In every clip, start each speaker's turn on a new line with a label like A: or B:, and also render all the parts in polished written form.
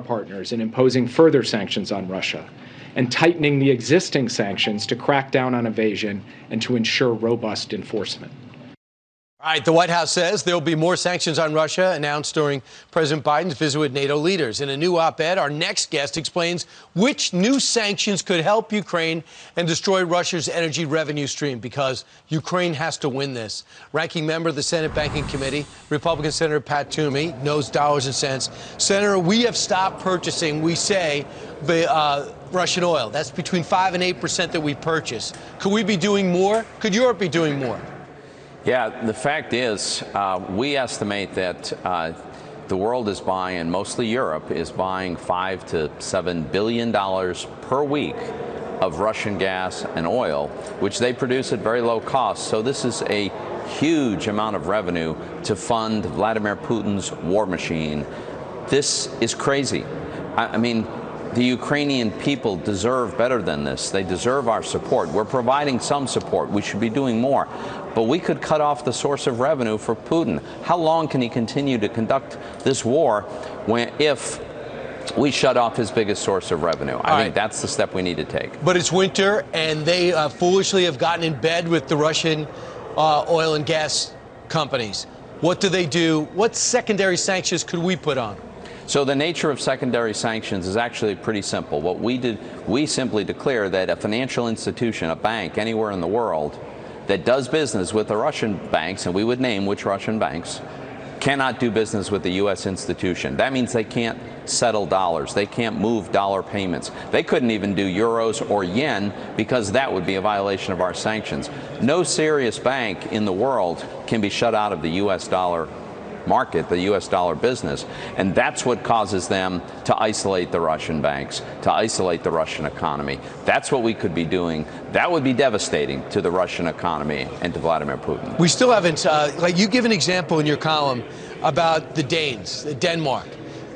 A: partners in imposing further sanctions on Russia and tightening the existing sanctions to crack down on evasion and to ensure robust enforcement.
B: All right, the White House says there will be more sanctions on Russia announced during President Biden's visit with NATO leaders. In a new op-ed, our next guest explains which new sanctions could help Ukraine and destroy Russia's energy revenue stream, because Ukraine has to win this. Ranking member of the Senate Banking Committee, Republican Senator Pat Toomey, knows dollars and cents. Senator, we have stopped purchasing, we say, the Russian oil. That's between 5% and 8% that we purchase. Could we be doing more? Could Europe be doing more?
C: Yeah, the fact is, we estimate that the world is buying, and mostly Europe, is buying $5 to $7 billion per week of Russian gas and oil, which they produce at very low cost. So this is a huge amount of revenue to fund Vladimir Putin's war machine. This is crazy. I mean, the Ukrainian people deserve better than this. They deserve our support. We're providing some support. We should be doing more. But we could cut off the source of revenue for Putin. How long can he continue to conduct this war if we shut off his biggest source of revenue? I think that's the step we need to take.
B: But it's winter, and they foolishly have gotten in bed with the Russian oil and gas companies. What do they do? What secondary sanctions could we put on?
C: So the nature of secondary sanctions is actually pretty simple. What we did, we simply declare that a financial institution, a bank anywhere in the world that does business with the Russian banks, and we would name which Russian banks, cannot do business with the U.S. institution. That means they can't settle dollars. They can't move dollar payments. They couldn't even do euros or yen, because that would be a violation of our sanctions. No serious bank in the world can be shut out of the U.S. dollar market, the U.S. dollar business, and that's what causes them to isolate the Russian banks, to isolate the Russian economy. That's what we could be doing. That would be devastating to the Russian economy and to Vladimir Putin.
B: We still haven't, like you give an example in your column about the Danes, Denmark.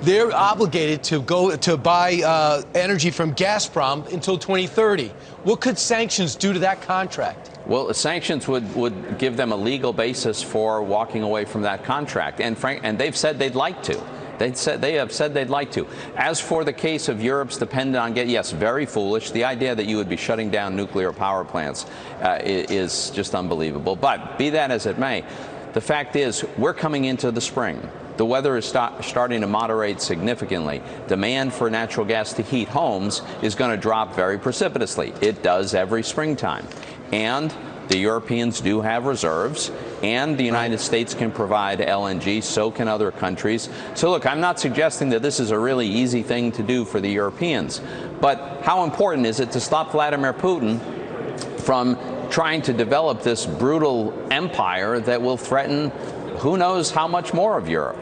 B: They're obligated to go to buy energy from Gazprom until 2030. What could sanctions do to that contract?
C: Well, sanctions would give them a legal basis for walking away from that contract, and they've said they'd like to. They have said they'd like to. As for the case of Europe's dependent on yes, very foolish. The idea that you would be shutting down nuclear power plants is just unbelievable. But be that as it may, the fact is we're coming into the spring. The weather is starting to moderate significantly. Demand for natural gas to heat homes is going to drop very precipitously. It does every springtime. And the Europeans do have reserves, and the United States can provide LNG, so can other countries. So look, I'm not suggesting that this is a really easy thing to do for the Europeans, but how important is it to stop Vladimir Putin from trying to develop this brutal empire that will threaten who knows how much more of Europe?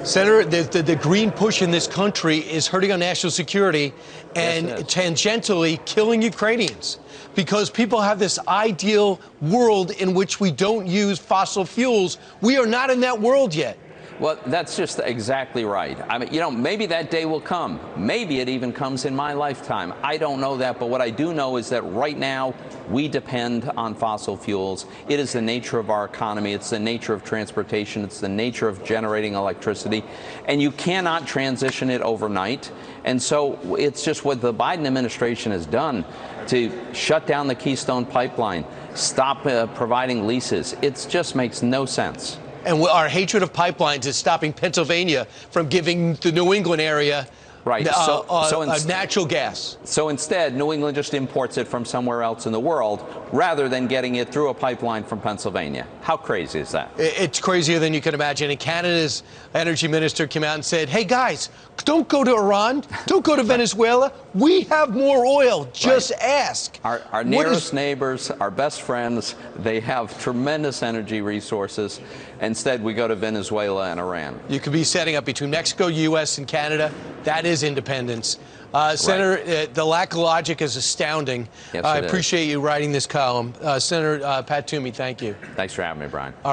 B: Senator, the green push in this country is hurting our national security and tangentially killing Ukrainians, because people have this ideal world in which we don't use fossil fuels. We are not in that world yet.
C: Well, that's just exactly right. I mean, you know, maybe that day will come. Maybe it even comes in my lifetime. I don't know that, but what I do know is that right now we depend on fossil fuels. It is the nature of our economy. It's the nature of transportation. It's the nature of generating electricity. And you cannot transition it overnight. And so it's just what the Biden administration has done to shut down the Keystone Pipeline, stop providing leases. It just makes no sense.
B: And our hatred of pipelines is stopping Pennsylvania from giving the New England area natural gas.
C: So instead, New England just imports it from somewhere else in the world rather than getting it through a pipeline from Pennsylvania. How crazy is that?
B: It's crazier than you can imagine. And Canada's energy minister came out and said, hey, guys, don't go to Iran. Don't go to Venezuela. We have more oil. Just ask.
C: Our nearest neighbors, our best friends, they have tremendous energy resources. Instead, we go to Venezuela and Iran.
B: You could be setting up between Mexico, U.S., and Canada. That is independence. Senator, the lack of logic is astounding.
C: Yes,
B: I appreciate you writing this column. Senator Pat Toomey, thank you.
C: Thanks for having me, Brian.
B: All right.